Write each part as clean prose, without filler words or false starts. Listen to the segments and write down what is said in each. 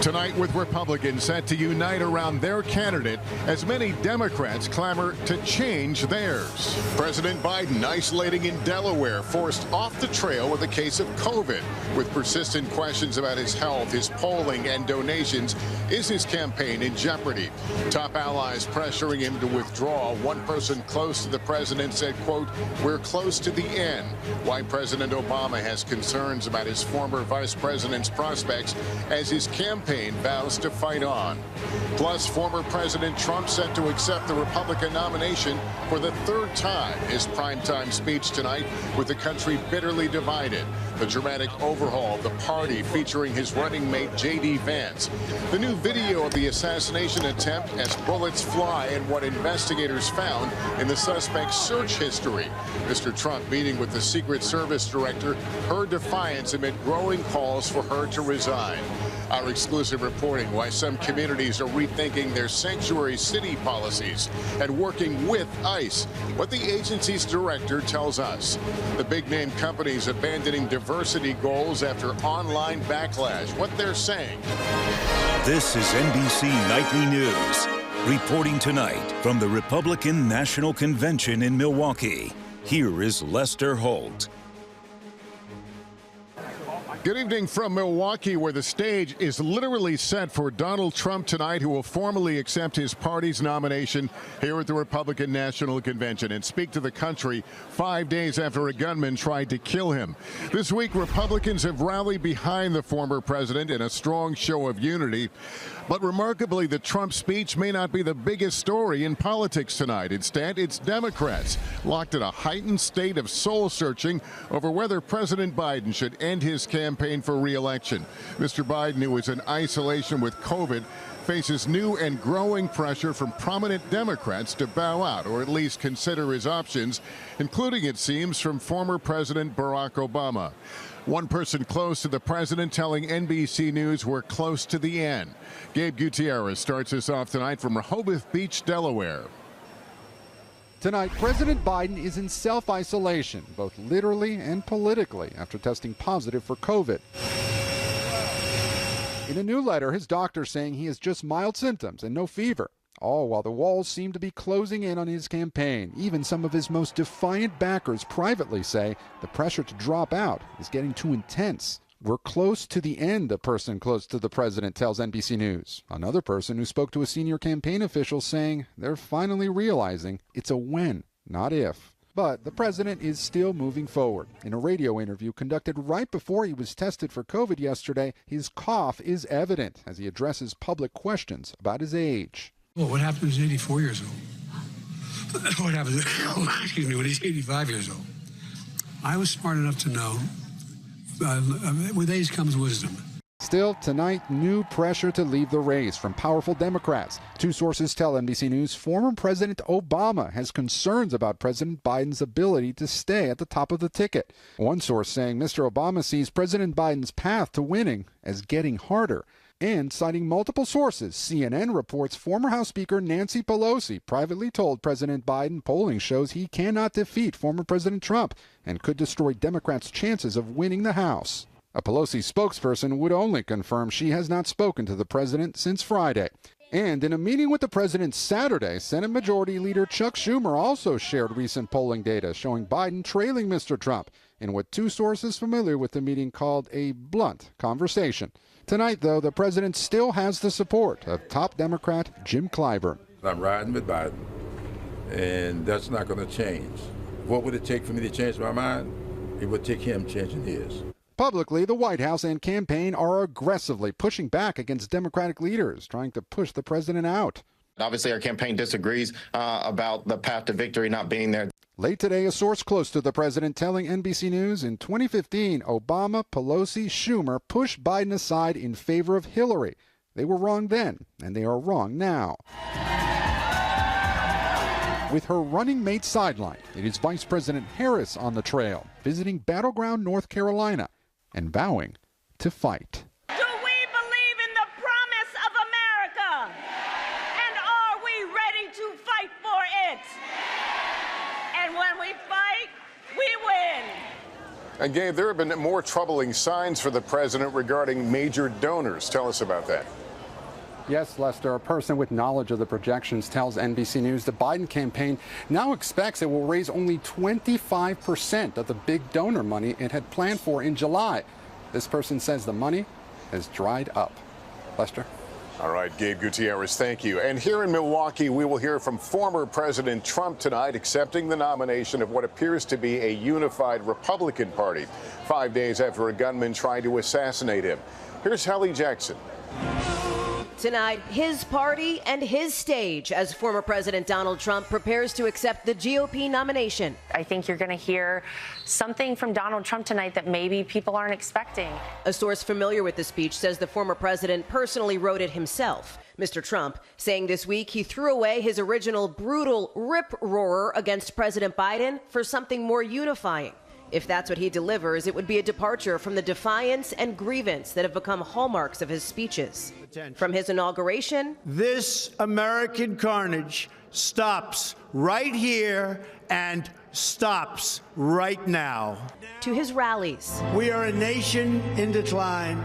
Tonight, with Republicans set to unite around their candidate, as many Democrats clamor to change theirs. President Biden isolating in Delaware, forced off the trail with a case of COVID. With persistent questions about his health, his polling, and donations, is his campaign in jeopardy? Top allies pressuring him to withdraw. One person close to the president said, quote, "We're close to the end." Why President Obama has concerns about his former vice president's prospects as his campaign vows to fight on. Plus, former President Trump set to accept the Republican nomination for the third time. His primetime speech tonight with the country bitterly divided. The dramatic overhaul of the party featuring his running mate J.D. Vance. The new video of the assassination attempt as bullets fly and what investigators found in the suspect's search history. Mr. Trump meeting with the Secret Service director, her defiance amid growing calls for her to resign. Our exclusive reporting why some communities are rethinking their sanctuary city policies and working with ICE. What the agency's director tells us. The big-name companies abandoning diversity goals after online backlash. What they're saying. This is NBC Nightly News. Reporting tonight from the Republican National Convention in Milwaukee. Here is Lester Holt. Good evening from Milwaukee, where the stage is literally set for Donald Trump tonight, who will formally accept his party's nomination here at the Republican National Convention and speak to the country 5 days after a gunman tried to kill him. This week, Republicans have rallied behind the former president in a strong show of unity. But remarkably, the Trump speech may not be the biggest story in politics tonight. Instead, it's Democrats locked in a heightened state of soul-searching over whether President Biden should end his campaign for re-election. Mr. Biden, who is in isolation with COVID, faces new and growing pressure from prominent Democrats to bow out or at least consider his options, including, it seems, from former President Barack Obama. One person close to the president telling NBC News we're close to the end. Gabe Gutierrez starts us off tonight from Rehoboth Beach, Delaware. Tonight, President Biden is in self-isolation, both literally and politically, after testing positive for COVID. In a new letter, his doctor saying he has just mild symptoms and no fever. All while the walls seem to be closing in on his campaign. Even some of his most defiant backers privately say the pressure to drop out is getting too intense. We're close to the end, a person close to the president tells NBC News. Another person who spoke to a senior campaign official saying they're finally realizing it's a when, not if. But the president is still moving forward. In a radio interview conducted right before he was tested for COVID yesterday, his cough is evident as he addresses public questions about his age. Well, what happens when he's 84 years old? What happens when he's 85 years old? I was smart enough to know with age comes wisdom. Still, tonight, new pressure to leave the race from powerful Democrats. Two sources tell NBC News former President Obama has concerns about President Biden's ability to stay at the top of the ticket. One source saying Mr. Obama sees President Biden's path to winning as getting harder. And citing multiple sources, CNN reports former House Speaker Nancy Pelosi privately told President Biden polling shows he cannot defeat former President Trump and could destroy Democrats' chances of winning the House. A Pelosi spokesperson would only confirm she has not spoken to the president since Friday. And in a meeting with the president Saturday, Senate Majority Leader Chuck Schumer also shared recent polling data showing Biden trailing Mr. Trump in what two sources familiar with the meeting called a blunt conversation. Tonight, though, the president still has the support of top Democrat Jim Clyburn. I'm riding with Biden, and that's not going to change. What would it take for me to change my mind? It would take him changing his. Publicly, the White House and campaign are aggressively pushing back against Democratic leaders, trying to push the president out. Obviously, our campaign disagrees about the path to victory not being there. Late today, a source close to the president telling NBC News in 2015, Obama, Pelosi, Schumer pushed Biden aside in favor of Hillary. They were wrong then, and they are wrong now. With her running mate sidelined, it is Vice President Harris on the trail, visiting battleground North Carolina and vowing to fight. Do we believe in the promise of America? And are we ready to fight for it? And when we fight, we win. And Gabe, there have been more troubling signs for the president regarding major donors. Tell us about that. Yes, Lester, a person with knowledge of the projections tells NBC News the Biden campaign now expects it will raise only 25% of the big donor money it had planned for in July. This person says the money has dried up. Lester? All right, Gabe Gutierrez, thank you. And here in Milwaukee, we will hear from former President Trump tonight accepting the nomination of what appears to be a unified Republican Party, 5 days after a gunman tried to assassinate him. Here's Hallie Jackson. Tonight, his party and his stage as former President Donald Trump prepares to accept the GOP nomination. I think you're going to hear something from Donald Trump tonight that maybe people aren't expecting. A source familiar with the speech says the former president personally wrote it himself. Mr. Trump saying this week he threw away his original brutal rip-roarer against President Biden for something more unifying. If that's what he delivers, it would be a departure from the defiance and grievance that have become hallmarks of his speeches. From his inauguration, this American carnage stops right here and stops right now. To his rallies. We are a nation in decline.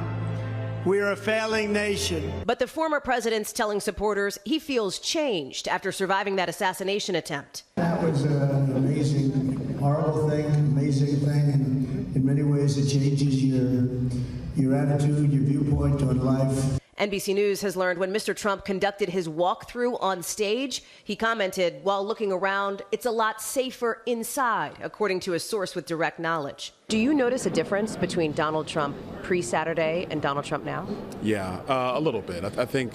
We are a failing nation. But the former president's telling supporters he feels changed after surviving that assassination attempt. That was an amazing, horrible thing, amazing thing, and in many ways it changes your attitude, your viewpoint on life. NBC News has learned when Mr. Trump conducted his walkthrough on stage, he commented, while looking around, it's a lot safer inside, according to a source with direct knowledge. Do you notice a difference between Donald Trump pre-Saturday and Donald Trump now? Yeah, a little bit. I think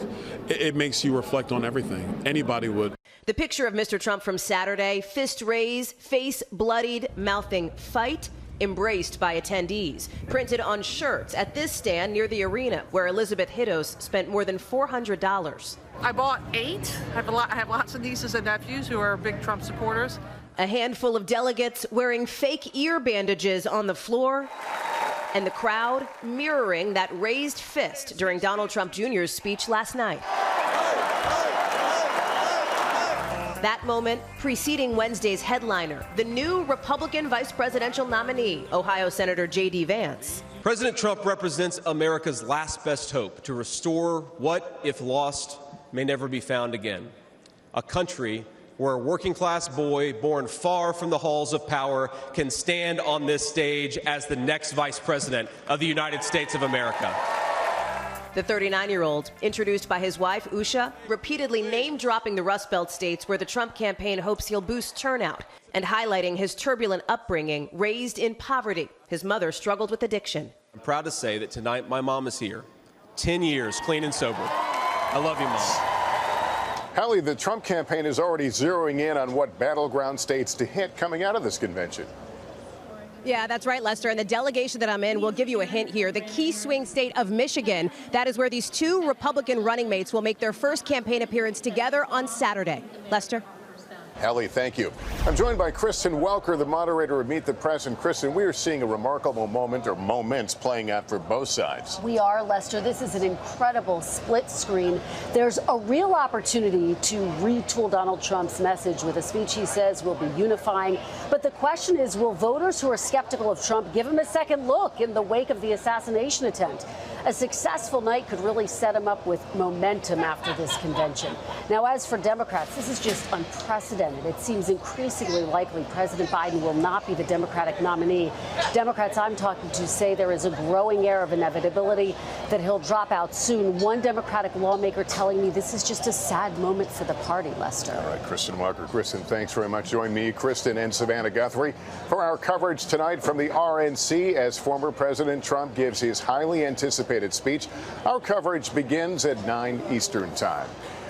it makes you reflect on everything. Anybody would. The picture of Mr. Trump from Saturday, fist raised, face bloodied, mouthing fight, embraced by attendees, printed on shirts at this stand near the arena where Elizabeth Hittos spent more than $400. I bought 8. I have lots of nieces and nephews who are big Trump supporters. A handful of delegates wearing fake ear bandages on the floor, and the crowd mirroring that raised fist during Donald Trump Jr.'s speech last night. That moment preceding Wednesday's headliner, the new Republican vice presidential nominee, Ohio Senator J.D. Vance. President Trump represents America's last best hope to restore what, if lost, may never be found again. A country where a working-class boy born far from the halls of power can stand on this stage as the next vice president of the United States of America. The 39-year-old, introduced by his wife, Usha, repeatedly name-dropping the Rust Belt states where the Trump campaign hopes he'll boost turnout, and highlighting his turbulent upbringing, raised in poverty. His mother struggled with addiction. I'm proud to say that tonight my mom is here. 10 years, clean and sober. I love you, Mom. Hallie, the Trump campaign is already zeroing in on what battleground states to hit coming out of this convention. Yeah, that's right, Lester. And the delegation that I'm in will give you a hint here. The key swing state of Michigan, that is where these two Republican running mates will make their first campaign appearance together on Saturday. Lester? Hallie, thank you. I'm joined by Kristen Welker, the moderator of Meet the Press. And Kristen, we are seeing a remarkable moment, or moments, playing out for both sides. We are, Lester. This is an incredible split screen. There's a real opportunity to retool Donald Trump's message with a speech he says will be unifying. But the question is, will voters who are skeptical of Trump give him a second look in the wake of the assassination attempt? A successful night could really set him up with momentum after this convention. Now, as for Democrats, this is just unprecedented. It seems increasingly likely President Biden will not be the Democratic nominee. Democrats I'm talking to say there is a growing air of inevitability that he'll drop out soon. One Democratic lawmaker telling me this is just a sad moment for the party, Lester. All right, Kristen Welker. Kristen, thanks very much. Join me, Kristen, and Savannah Guthrie for our coverage tonight from the RNC as former President Trump gives his highly anticipated speech. Our coverage begins at 9 Eastern Time.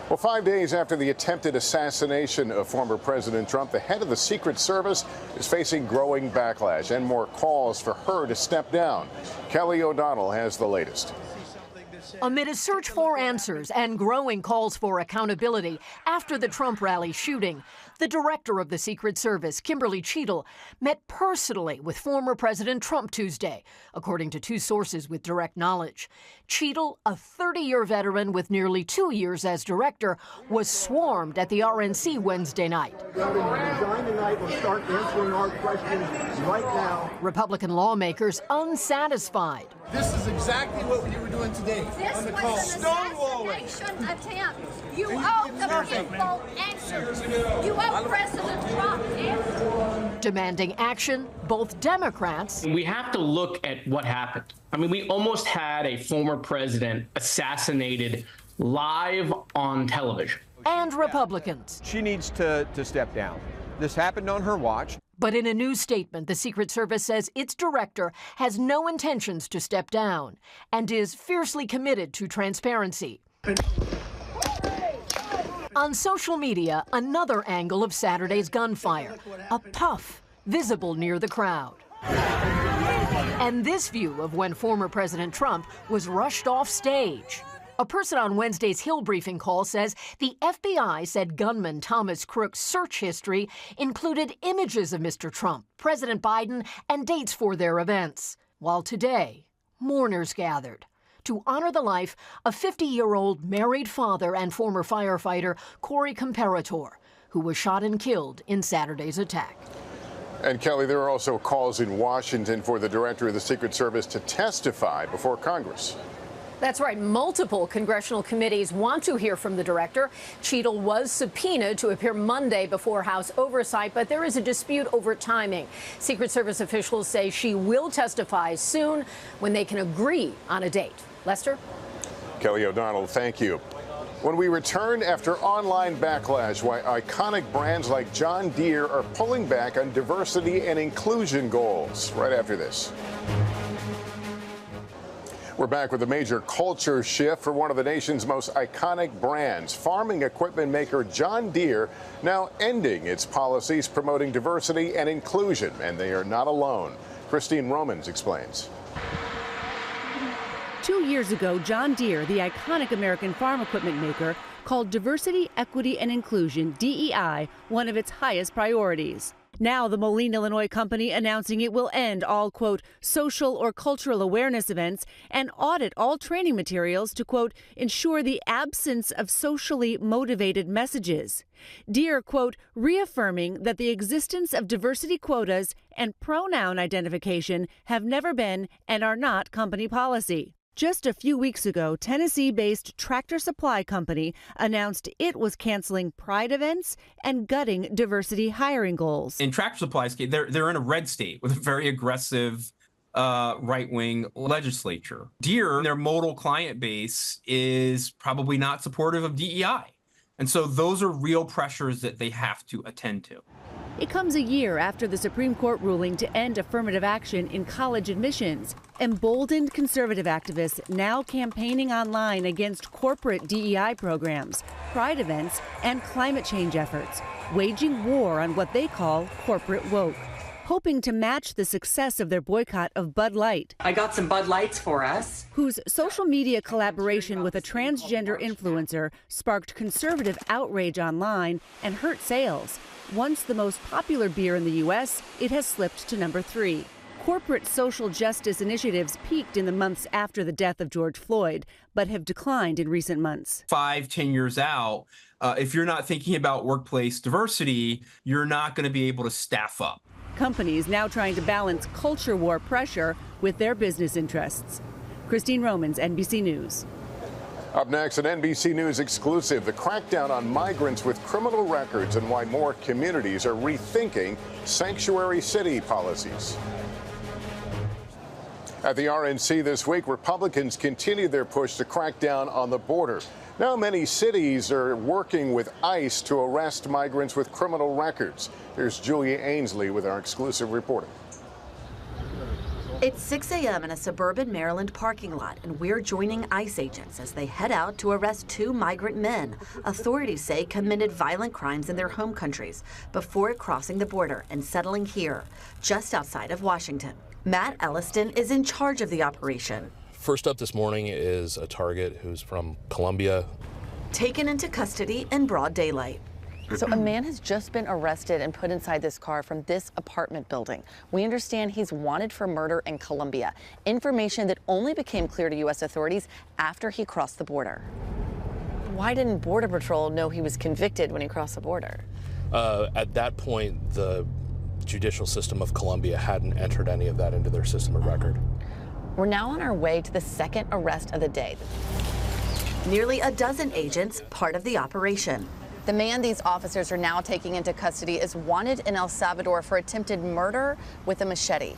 Well, 5 days after the attempted assassination of former President Trump, the head of the Secret Service is facing growing backlash and more calls for her to step down. Kelly O'Donnell has the latest. Amid a search for answers and growing calls for accountability after the Trump rally shooting, The director of the Secret Service, Kimberly Cheadle, met personally with former President Trump Tuesday, according to two sources with direct knowledge. Cheadle, a 30-year veteran with nearly 2 years as director, was swarmed at the RNC Wednesday night. Republican lawmakers unsatisfied. This is exactly what we were doing today. This on the was call. an assassination attempt. You owe the people answers. You owe President Trump answers. Demanding action, both Democrats. We have to look at what happened. I mean, we almost had a former president assassinated live on television. And Republicans. She needs to step down. This happened on her watch. But in a new statement, the Secret Service says its director has no intentions to step down and is fiercely committed to transparency. On social media, another angle of Saturday's gunfire, a puff visible near the crowd. And this view of when former President Trump was rushed off stage. A person on Wednesday's Hill briefing call says the FBI said gunman Thomas Crook's search history included images of Mr. Trump, President Biden, and dates for their events. While today, mourners gathered to honor the life of 50-year-old married father and former firefighter Corey Comparator, who was shot and killed in Saturday's attack. And Kelly, there are also calls in Washington for the director of the Secret Service to testify before Congress. That's right. Multiple congressional committees want to hear from the director. Cheadle was subpoenaed to appear Monday before House oversight, but there is a dispute over timing. Secret Service officials say she will testify soon when they can agree on a date. Lester? Kelly O'Donnell, thank you. When we return after online backlash, why iconic brands like John Deere are pulling back on diversity and inclusion goals. Right after this. We're back with a major culture shift for one of the nation's most iconic brands. Farming equipment maker John Deere now ending its policies promoting diversity and inclusion, and they are not alone. Christine Romans explains. 2 years ago, John Deere, the iconic American farm equipment maker, called diversity, equity, and inclusion, DEI, one of its highest priorities. Now, the Moline, Illinois company announcing it will end all, quote, social or cultural awareness events and audit all training materials to, quote, ensure the absence of socially motivated messages. Deere, quote, reaffirming that the existence of diversity quotas and pronoun identification have never been and are not company policy. Just a few weeks ago, Tennessee-based Tractor Supply Company announced it was canceling pride events and gutting diversity hiring goals. In Tractor Supply's case, they're in a red state with a very aggressive right-wing legislature. Deere, their modal client base, is probably not supportive of DEI. And so those are real pressures that they have to attend to. It comes a year after the Supreme Court ruling to end affirmative action in college admissions. Emboldened conservative activists now campaigning online against corporate DEI programs, pride events, and climate change efforts, waging war on what they call corporate woke, hoping to match the success of their boycott of Bud Light. I got some Bud Lights for us. Whose social media collaboration with a transgender influencer sparked conservative outrage online and hurt sales. Once the most popular beer in the U.S., it has slipped to number 3. Corporate social justice initiatives peaked in the months after the death of George Floyd, but have declined in recent months. 5-10 years out, if you're not thinking about workplace diversity, you're not going to be able to staff up. Companies now trying to balance culture war pressure with their business interests. Christine Romans, NBC News. Up next, an NBC News exclusive, the crackdown on migrants with criminal records and why more communities are rethinking sanctuary city policies. At the RNC this week, Republicans continue their push to crack down on the border. Now many cities are working with ICE to arrest migrants with criminal records. Here's Julia Ainsley with our exclusive reporting. It's 6 a.m. in a suburban Maryland parking lot, and we're joining ICE agents as they head out to arrest 2 migrant men authorities say committed violent crimes in their home countries before crossing the border and settling here, just outside of Washington. Matt Elliston is in charge of the operation. First up this morning is a target who's from Colombia. Taken into custody in broad daylight. So a man has just been arrested and put inside this car from this apartment building. We understand he's wanted for murder in Colombia, information that only became clear to U.S. authorities after he crossed the border. Why didn't Border Patrol know he was convicted when he crossed the border? At that point, the judicial system of Colombia hadn't entered any of that into their system of record. We're now on our way to the second arrest of the day. Nearly a dozen agents part of the operation. The man these officers are now taking into custody is wanted in El Salvador for attempted murder with a machete.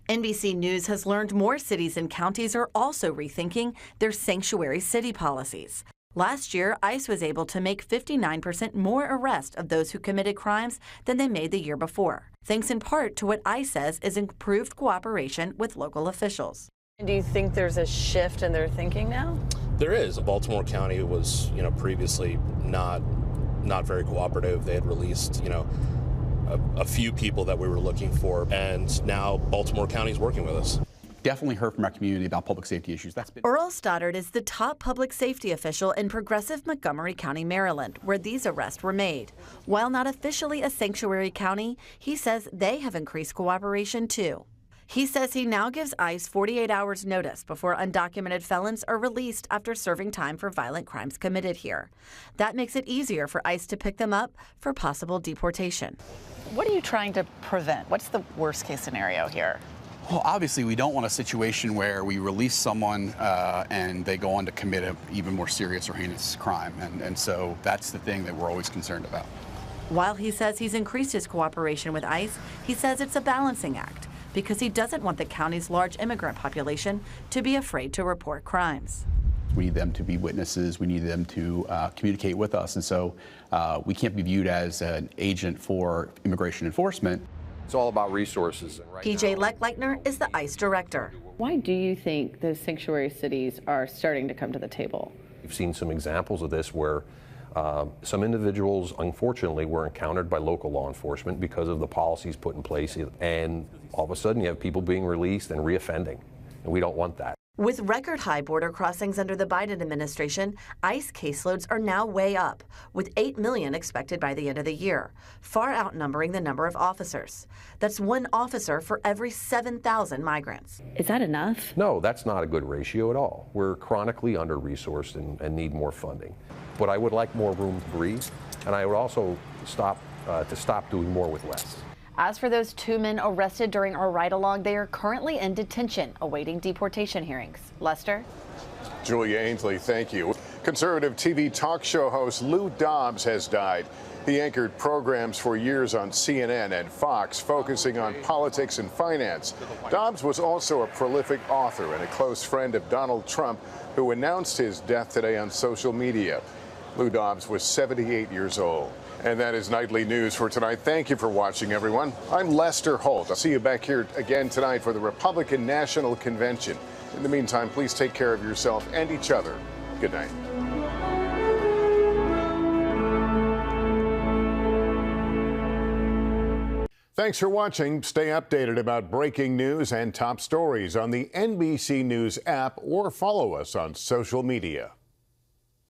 NBC News has learned more cities and counties are also rethinking their sanctuary city policies. Last year, ICE was able to make 59% more arrests of those who committed crimes than they made the year before, thanks in part to what ICE says is improved cooperation with local officials. Do you think there's a shift in their thinking now? There is. Baltimore County was, previously not very cooperative. They had released, a few people that we were looking for, and now Baltimore County is working with us. Definitely heard from our community about public safety issues. Earl Stoddard is the top public safety official in progressive Montgomery County, Maryland, where these arrests were made. While not officially a sanctuary county, he says they have increased cooperation too. He says he now gives ICE 48 hours notice before undocumented felons are released after serving time for violent crimes committed here. That makes it easier for ICE to pick them up for possible deportation. What are you trying to prevent? What's the worst case scenario here? Well, obviously, we don't want a situation where we release someone and they go on to commit an even more serious or heinous crime. And so that's the thing that we're always concerned about. While he says he's increased his cooperation with ICE, he says it's a balancing act because he doesn't want the county's large immigrant population to be afraid to report crimes. We need them to be witnesses. We need them to communicate with us. And so we can't be viewed as an agent for immigration enforcement. It's all about resources. PJ Leckleichner is the ICE director. Why do you think those sanctuary cities are starting to come to the table? We've seen some examples of this where some individuals, unfortunately, were encountered by local law enforcement because of the policies put in place. And all of a sudden, you have people being released and reoffending. And we don't want that. With record high border crossings under the Biden administration, ICE caseloads are now way up, with 8 million expected by the end of the year, far outnumbering the number of officers. That's one officer for every 7,000 migrants. Is that enough? No, that's not a good ratio at all. We're chronically under-resourced and need more funding. But I would like more room to breathe, and I would also stop doing more with less. As for those 2 men arrested during our ride-along, they are currently in detention, awaiting deportation hearings. Lester? Julia Ainsley, thank you. Conservative TV talk show host Lou Dobbs has died. He anchored programs for years on CNN and Fox, focusing on politics and finance. Dobbs was also a prolific author and a close friend of Donald Trump, who announced his death today on social media. Lou Dobbs was 78 years old. And that is Nightly News for tonight. Thank you for watching, everyone. I'm Lester Holt. I'll see you back here again tonight for the Republican National Convention. In the meantime, please take care of yourself and each other. Good night. Thanks for watching. Stay updated about breaking news and top stories on the NBC News app or follow us on social media.